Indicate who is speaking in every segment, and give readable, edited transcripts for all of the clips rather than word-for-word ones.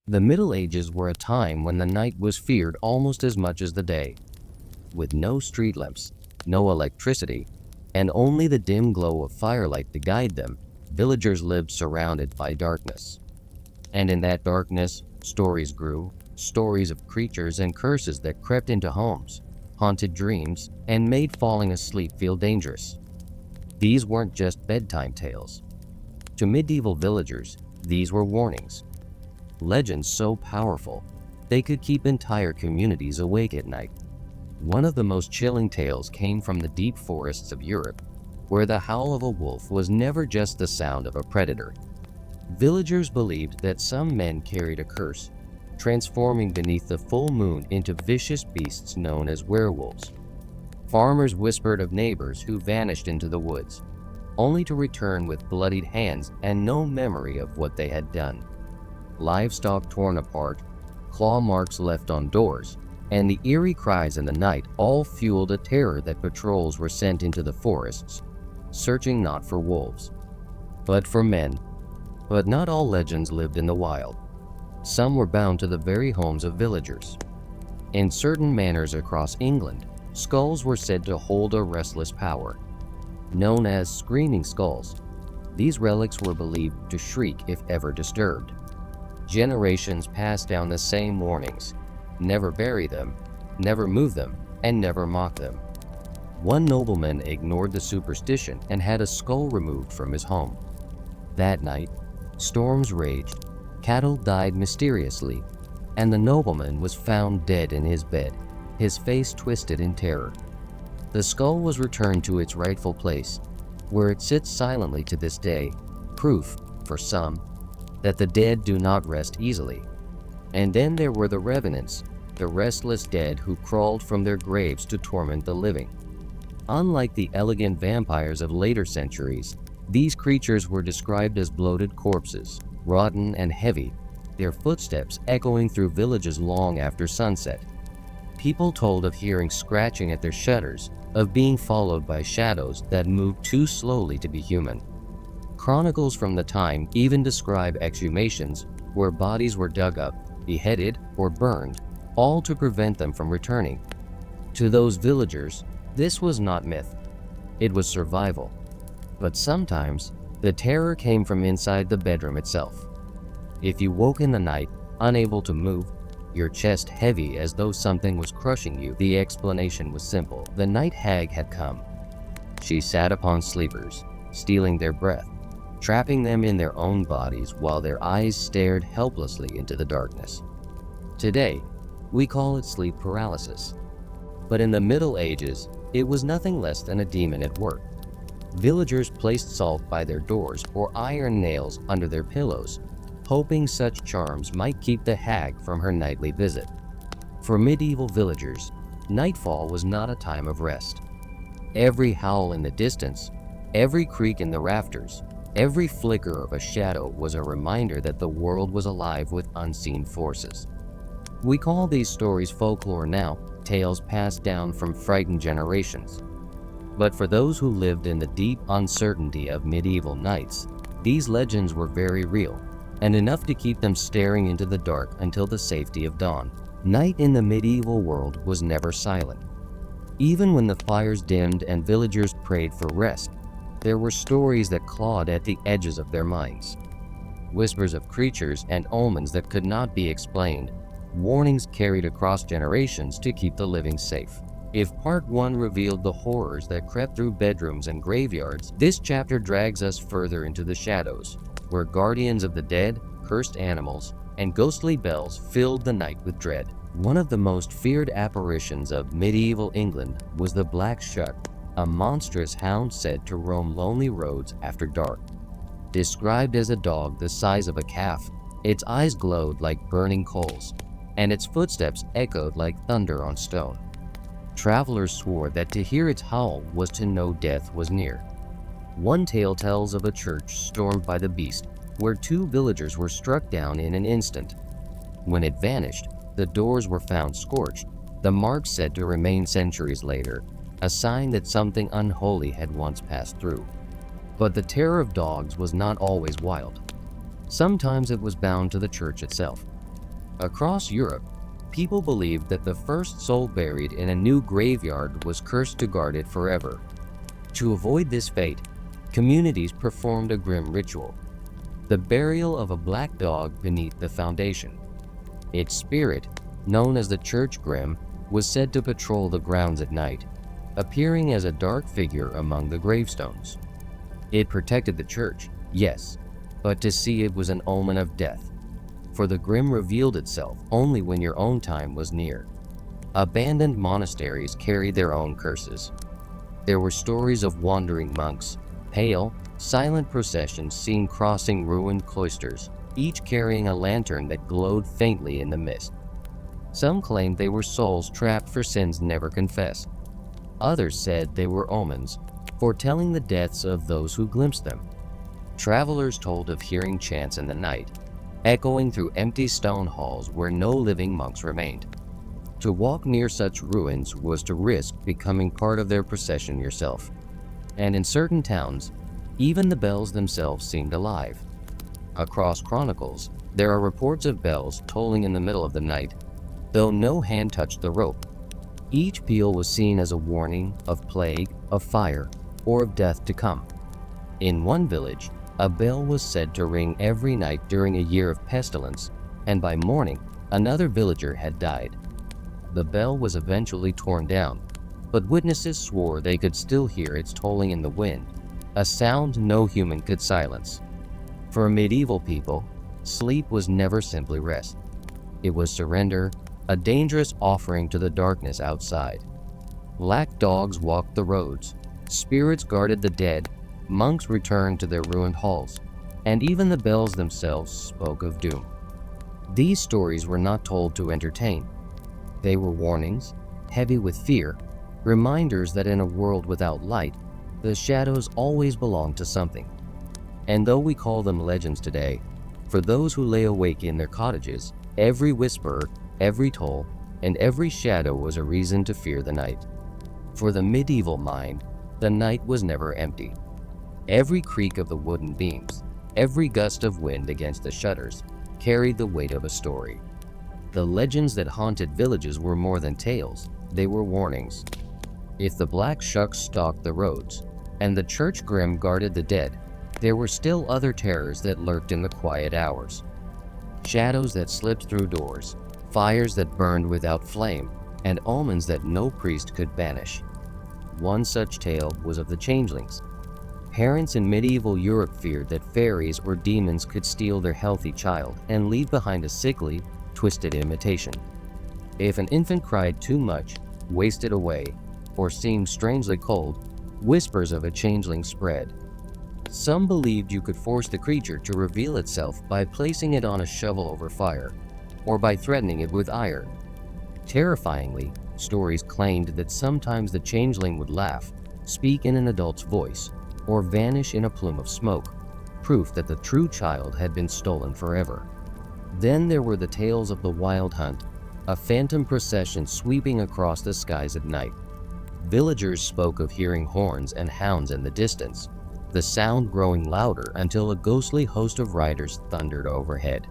Speaker 1: The Middle Ages were a time when the night was feared almost as much as the day. With no street lamps, no electricity, and only the dim glow of firelight to guide them, villagers lived surrounded by darkness. And in that darkness, stories grew, stories of creatures and curses that crept into homes, haunted dreams, and made falling asleep feel dangerous. These weren't just bedtime tales. To medieval villagers, these were warnings. Legends so powerful, they could keep entire communities awake at night. One of the most chilling tales came from the deep forests of Europe, where the howl of a wolf was never just the sound of a predator. Villagers believed that some men carried a curse, transforming beneath the full moon into vicious beasts known as werewolves. Farmers whispered of neighbors who vanished into the woods, only to return with bloodied hands and no memory of what they had done. Livestock torn apart, claw marks left on doors, and the eerie cries in the night all fueled a terror that patrols were sent into the forests, searching not for wolves, but for men. But not all legends lived in the wild. Some were bound to the very homes of villagers. In certain manors across England, skulls were said to hold a restless power. Known as screaming skulls, these relics were believed to shriek if ever disturbed. Generations passed down the same warnings: never bury them, never move them, and never mock them. One nobleman ignored the superstition and had a skull removed from his home. That night, storms raged, cattle died mysteriously, and the nobleman was found dead in his bed, his face twisted in terror. The skull was returned to its rightful place, where it sits silently to this day, proof, for some, that the dead do not rest easily. And then there were the revenants, the restless dead who crawled from their graves to torment the living. Unlike the elegant vampires of later centuries, these creatures were described as bloated corpses, rotten and heavy, their footsteps echoing through villages long after sunset. People told of hearing scratching at their shutters, of being followed by shadows that moved too slowly to be human. Chronicles from the time even describe exhumations, where bodies were dug up, beheaded, or burned, all to prevent them from returning. To those villagers, this was not myth. It was survival. But sometimes, the terror came from inside the bedroom itself. If you woke in the night, unable to move, your chest heavy as though something was crushing you, the explanation was simple. The night hag had come. She sat upon sleepers, stealing their breath, trapping them in their own bodies while their eyes stared helplessly into the darkness. Today, we call it sleep paralysis. But in the Middle Ages, it was nothing less than a demon at work. Villagers placed salt by their doors or iron nails under their pillows, hoping such charms might keep the hag from her nightly visit. For medieval villagers, nightfall was not a time of rest. Every howl in the distance, every creak in the rafters, every flicker of a shadow was a reminder that the world was alive with unseen forces. We call these stories folklore now, tales passed down from frightened generations. But for those who lived in the deep uncertainty of medieval nights, these legends were very real, and enough to keep them staring into the dark until the safety of dawn. Night in the medieval world was never silent. Even when the fires dimmed and villagers prayed for rest, there were stories that clawed at the edges of their minds. Whispers of creatures and omens that could not be explained, warnings carried across generations to keep the living safe. If part 1 revealed the horrors that crept through bedrooms and graveyards, this chapter drags us further into the shadows, where guardians of the dead, cursed animals, and ghostly bells filled the night with dread. One of the most feared apparitions of medieval England was the Black Shuck, a monstrous hound said to roam lonely roads after dark. Described as a dog the size of a calf, its eyes glowed like burning coals, and its footsteps echoed like thunder on stone. Travelers swore that to hear its howl was to know death was near. One tale tells of a church stormed by the beast, where 2 villagers were struck down in an instant. When it vanished, the doors were found scorched, the marks said to remain centuries later, a sign that something unholy had once passed through. But the terror of dogs was not always wild. Sometimes it was bound to the church itself. Across Europe, people believed that the first soul buried in a new graveyard was cursed to guard it forever. To avoid this fate, communities performed a grim ritual: the burial of a black dog beneath the foundation. Its spirit, known as the church grim, was said to patrol the grounds at night, appearing as a dark figure among the gravestones. It protected the church, yes, but to see it was an omen of death, for the grim revealed itself only when your own time was near. Abandoned monasteries carried their own curses. There were stories of wandering monks, pale, silent processions seen crossing ruined cloisters, each carrying a lantern that glowed faintly in the mist. Some claimed they were souls trapped for sins never confessed. Others said they were omens, foretelling the deaths of those who glimpsed them. Travelers told of hearing chants in the night, echoing through empty stone halls where no living monks remained. To walk near such ruins was to risk becoming part of their procession yourself. And in certain towns, even the bells themselves seemed alive. Across chronicles, there are reports of bells tolling in the middle of the night, though no hand touched the rope. Each peal was seen as a warning of plague, of fire, or of death to come. In one village, a bell was said to ring every night during a year of pestilence, and by morning, another villager had died. The bell was eventually torn down, but witnesses swore they could still hear its tolling in the wind, a sound no human could silence. For medieval people, sleep was never simply rest. It was surrender, a dangerous offering to the darkness outside. Black dogs walked the roads, spirits guarded the dead, monks returned to their ruined halls, and even the bells themselves spoke of doom. These stories were not told to entertain. They were warnings, heavy with fear, reminders that in a world without light, the shadows always belong to something. And though we call them legends today, for those who lay awake in their cottages, every whisper, every toll, and every shadow was a reason to fear the night. For the medieval mind, the night was never empty. Every creak of the wooden beams, every gust of wind against the shutters, carried the weight of a story. The legends that haunted villages were more than tales, they were warnings. If the Black Shuck stalked the roads, and the church grim guarded the dead, there were still other terrors that lurked in the quiet hours. Shadows that slipped through doors, fires that burned without flame, and omens that no priest could banish. One such tale was of the Changelings. Parents in medieval Europe feared that fairies or demons could steal their healthy child and leave behind a sickly, twisted imitation. If an infant cried too much, wasted away, or seemed strangely cold, whispers of a changeling spread. Some believed you could force the creature to reveal itself by placing it on a shovel over fire, or by threatening it with iron. Terrifyingly, stories claimed that sometimes the changeling would laugh, speak in an adult's voice, or vanish in a plume of smoke, proof that the true child had been stolen forever. Then there were the tales of the wild hunt, a phantom procession sweeping across the skies at night. Villagers spoke of hearing horns and hounds in the distance, the sound growing louder until a ghostly host of riders thundered overhead.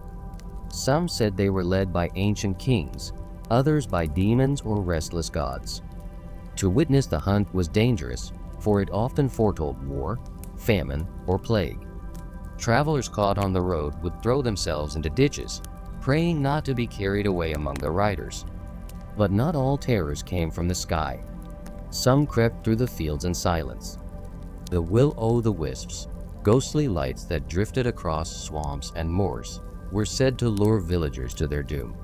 Speaker 1: Some said they were led by ancient kings, others by demons or restless gods. To witness the hunt was dangerous, for it often foretold war, famine, or plague. Travelers caught on the road would throw themselves into ditches, praying not to be carried away among the riders. But not all terrors came from the sky. Some crept through the fields in silence. The will-o'-the-wisps, ghostly lights that drifted across swamps and moors, were said to lure villagers to their doom.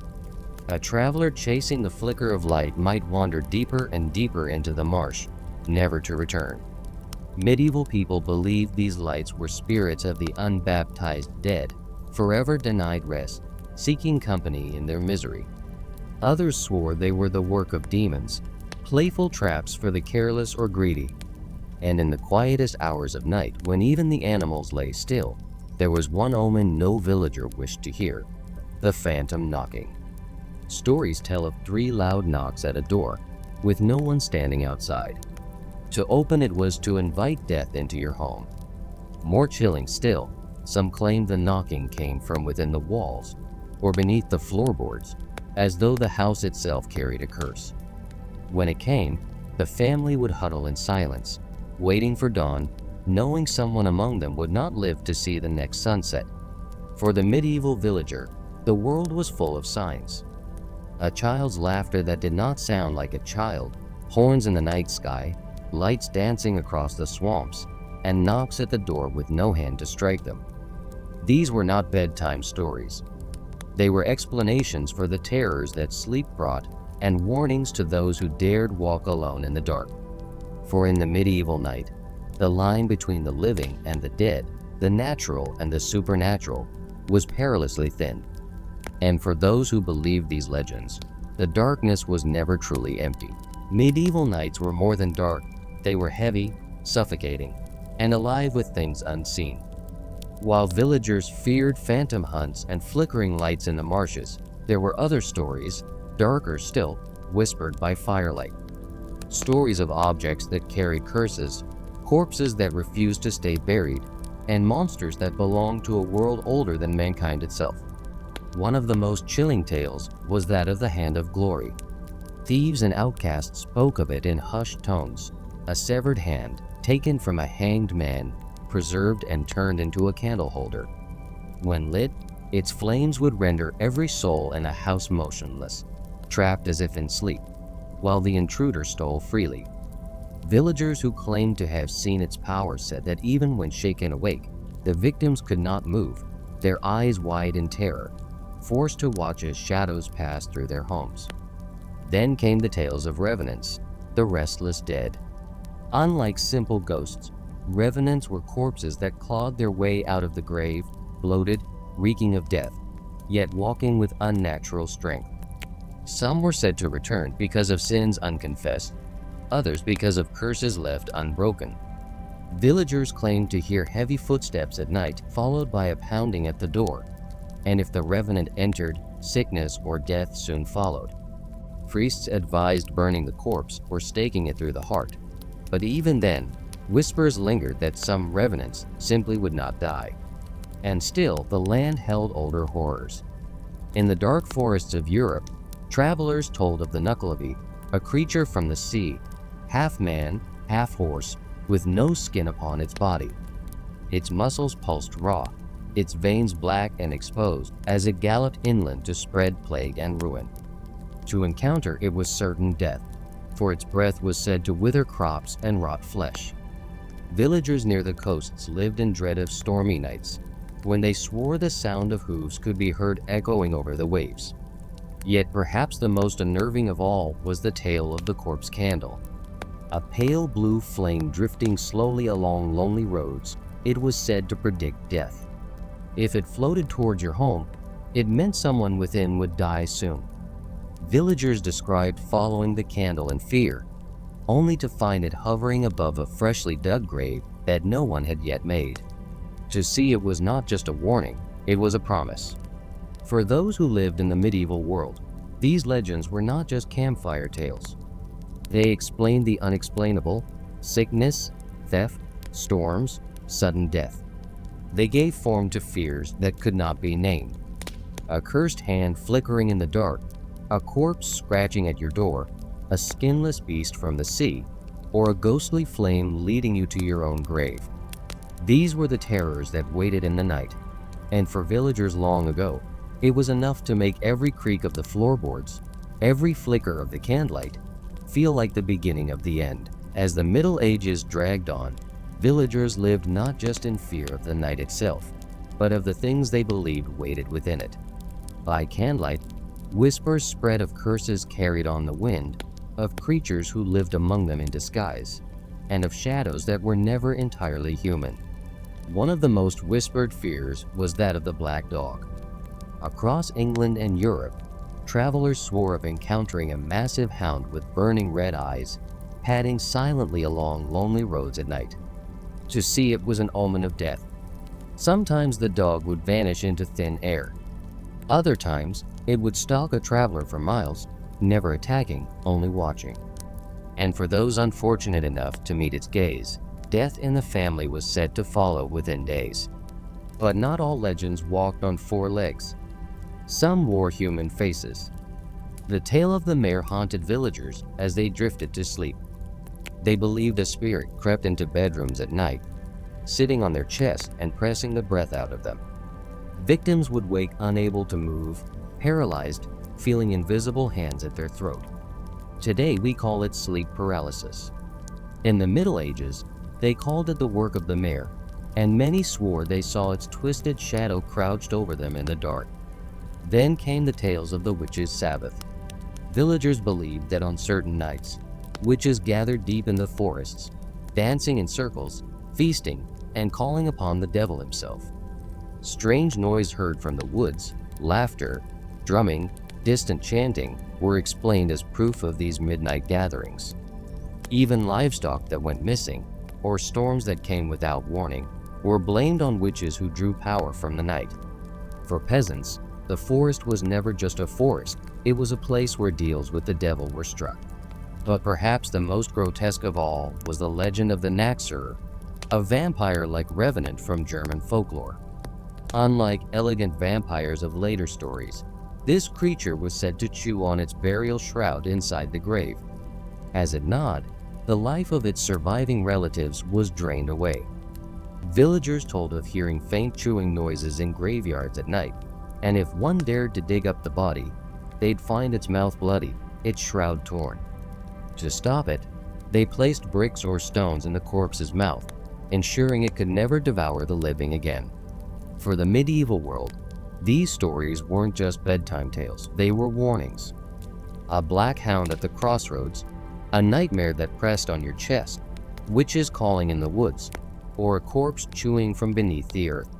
Speaker 1: A traveler chasing the flicker of light might wander deeper and deeper into the marsh, never to return. Medieval people believed these lights were spirits of the unbaptized dead, forever denied rest, seeking company in their misery. Others swore they were the work of demons, playful traps for the careless or greedy. And in the quietest hours of night, when even the animals lay still, there was one omen no villager wished to hear: the phantom knocking. Stories tell of 3 loud knocks at a door, with no one standing outside. To open it was to invite death into your home. More chilling still, some claimed the knocking came from within the walls, or beneath the floorboards, as though the house itself carried a curse. When it came, the family would huddle in silence, waiting for dawn, knowing someone among them would not live to see the next sunset. For the medieval villager, the world was full of signs. A child's laughter that did not sound like a child, horns in the night sky, lights dancing across the swamps, and knocks at the door with no hand to strike them. These were not bedtime stories. They were explanations for the terrors that sleep brought and warnings to those who dared walk alone in the dark. For in the medieval night, the line between the living and the dead, the natural and the supernatural, was perilously thin. And for those who believed these legends, the darkness was never truly empty. Medieval nights were more than dark. They were heavy, suffocating, and alive with things unseen. While villagers feared phantom hunts and flickering lights in the marshes, there were other stories, darker still, whispered by firelight. Stories of objects that carried curses, corpses that refused to stay buried, and monsters that belonged to a world older than mankind itself. One of the most chilling tales was that of the Hand of Glory. Thieves and outcasts spoke of it in hushed tones, a severed hand taken from a hanged man, preserved and turned into a candle holder. When lit, its flames would render every soul in a house motionless, trapped as if in sleep, while the intruder stole freely. Villagers who claimed to have seen its power said that even when shaken awake, the victims could not move, their eyes wide in terror, forced to watch as shadows passed through their homes. Then came the tales of revenants, the restless dead. Unlike simple ghosts, revenants were corpses that clawed their way out of the grave, bloated, reeking of death, yet walking with unnatural strength. Some were said to return because of sins unconfessed, others because of curses left unbroken. Villagers claimed to hear heavy footsteps at night, followed by a pounding at the door, and if the revenant entered, sickness or death soon followed. Priests advised burning the corpse or staking it through the heart, but even then, whispers lingered that some revenants simply would not die. And still, the land held older horrors. In the dark forests of Europe, travelers told of the Knucklevi, a creature from the sea, half man, half horse, with no skin upon its body. Its muscles pulsed raw, its veins black and exposed as it galloped inland to spread plague and ruin. To encounter it was certain death, for its breath was said to wither crops and rot flesh. Villagers near the coasts lived in dread of stormy nights, when they swore the sound of hooves could be heard echoing over the waves. Yet perhaps the most unnerving of all was the tale of the corpse candle. A pale blue flame drifting slowly along lonely roads, it was said to predict death. If it floated towards your home, it meant someone within would die soon. Villagers described following the candle in fear, only to find it hovering above a freshly dug grave that no one had yet made. To see it was not just a warning, it was a promise. For those who lived in the medieval world, these legends were not just campfire tales. They explained the unexplainable, sickness, theft, storms, sudden death. They gave form to fears that could not be named. A cursed hand flickering in the dark, a corpse scratching at your door, a skinless beast from the sea, or a ghostly flame leading you to your own grave. These were the terrors that waited in the night, and for villagers long ago, it was enough to make every creak of the floorboards, every flicker of the candlelight, feel like the beginning of the end. As the Middle Ages dragged on, villagers lived not just in fear of the night itself, but of the things they believed waited within it. By candlelight, whispers spread of curses carried on the wind, of creatures who lived among them in disguise, and of shadows that were never entirely human. One of the most whispered fears was that of the black dog. Across England and Europe, travelers swore of encountering a massive hound with burning red eyes, padding silently along lonely roads at night. To see it was an omen of death. Sometimes the dog would vanish into thin air. Other times, it would stalk a traveler for miles, never attacking, only watching. And for those unfortunate enough to meet its gaze, death in the family was said to follow within days. But not all legends walked on four legs. Some wore human faces. The tale of the mare haunted villagers as they drifted to sleep. They believed a spirit crept into bedrooms at night, sitting on their chest and pressing the breath out of them. Victims would wake unable to move, paralyzed, feeling invisible hands at their throat. Today we call it sleep paralysis. In the Middle Ages, they called it the work of the mare, and many swore they saw its twisted shadow crouched over them in the dark. Then came the tales of the witches' Sabbath. Villagers believed that on certain nights, witches gathered deep in the forests, dancing in circles, feasting, and calling upon the devil himself. Strange noise heard from the woods, laughter, drumming, distant chanting were explained as proof of these midnight gatherings. Even livestock that went missing, or storms that came without warning, were blamed on witches who drew power from the night. For peasants, the forest was never just a forest, it was a place where deals with the devil were struck. But perhaps the most grotesque of all was the legend of the Naxer, a vampire-like revenant from German folklore. Unlike elegant vampires of later stories, this creature was said to chew on its burial shroud inside the grave. As it gnawed, the life of its surviving relatives was drained away. Villagers told of hearing faint chewing noises in graveyards at night, and if one dared to dig up the body, they'd find its mouth bloody, its shroud torn. To stop it, they placed bricks or stones in the corpse's mouth, ensuring it could never devour the living again. For the medieval world, these stories weren't just bedtime tales, they were warnings. A black hound at the crossroads, a nightmare that pressed on your chest, witches calling in the woods, or a corpse chewing from beneath the earth.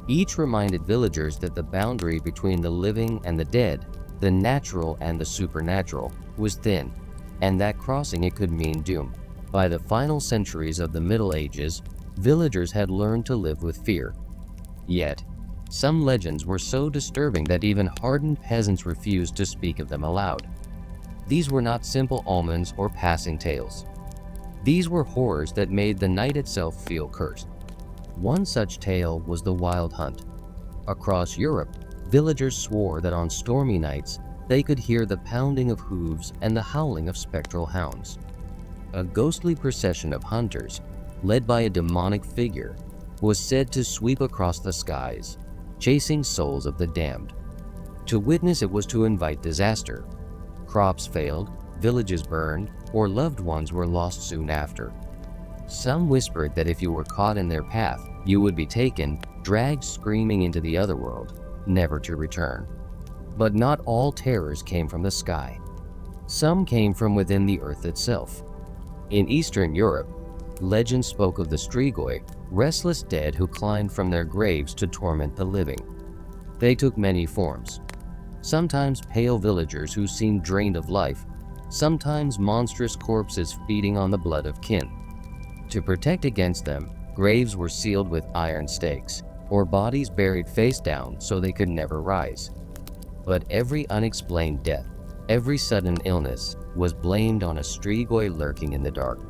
Speaker 1: Each reminded villagers that the boundary between the living and the dead, the natural and the supernatural, was thin, and that crossing it could mean doom. By the final centuries of the Middle Ages, villagers had learned to live with fear. Yet, some legends were so disturbing that even hardened peasants refused to speak of them aloud. These were not simple omens or passing tales. These were horrors that made the night itself feel cursed. One such tale was the Wild Hunt. Across Europe, villagers swore that on stormy nights, they could hear the pounding of hooves and the howling of spectral hounds. A ghostly procession of hunters, led by a demonic figure, was said to sweep across the skies, chasing souls of the damned. To witness it was to invite disaster. Crops failed, villages burned, or loved ones were lost soon after. Some whispered that if you were caught in their path, you would be taken, dragged screaming into the other world, never to return. But not all terrors came from the sky. Some came from within the earth itself. In Eastern Europe, legends spoke of the Strigoi, restless dead who climbed from their graves to torment the living. They took many forms. Sometimes pale villagers who seemed drained of life, sometimes monstrous corpses feeding on the blood of kin. To protect against them, graves were sealed with iron stakes, or bodies buried face down so they could never rise. But every unexplained death, every sudden illness, was blamed on a Strigoi lurking in the dark.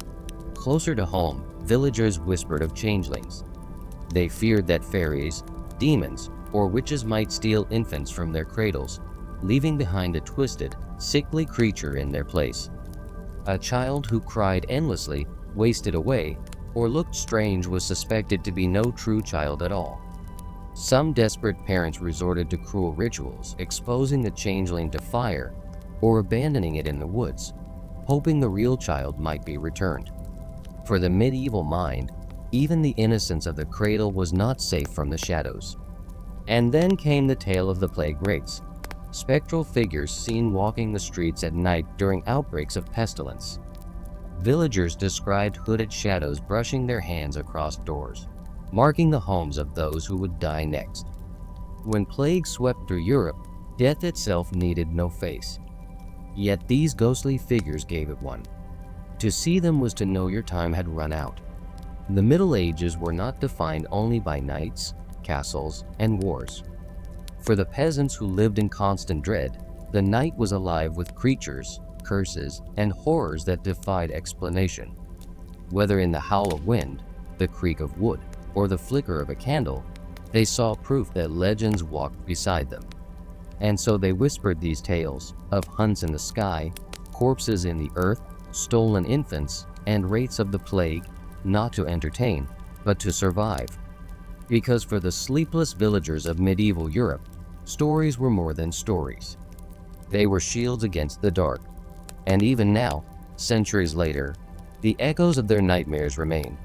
Speaker 1: Closer to home, villagers whispered of changelings. They feared that fairies, demons, or witches might steal infants from their cradles, leaving behind a twisted, sickly creature in their place. A child who cried endlessly, wasted away, or looked strange was suspected to be no true child at all. Some desperate parents resorted to cruel rituals, exposing the changeling to fire or abandoning it in the woods, hoping the real child might be returned. For the medieval mind, even the innocence of the cradle was not safe from the shadows. And then came the tale of the plague wraiths, spectral figures seen walking the streets at night during outbreaks of pestilence. Villagers described hooded shadows brushing their hands across doors, marking the homes of those who would die next. When plague swept through Europe, death itself needed no face. Yet these ghostly figures gave it one. To see them was to know your time had run out. The Middle Ages were not defined only by knights, castles, and wars. For the peasants who lived in constant dread, the night was alive with creatures, curses, and horrors that defied explanation. Whether in the howl of wind, the creak of wood, or the flicker of a candle, they saw proof that legends walked beside them. And so they whispered these tales of hunts in the sky, corpses in the earth, stolen infants, and wraiths of the plague, not to entertain, but to survive. Because for the sleepless villagers of medieval Europe, stories were more than stories. They were shields against the dark. And even now, centuries later, the echoes of their nightmares remain,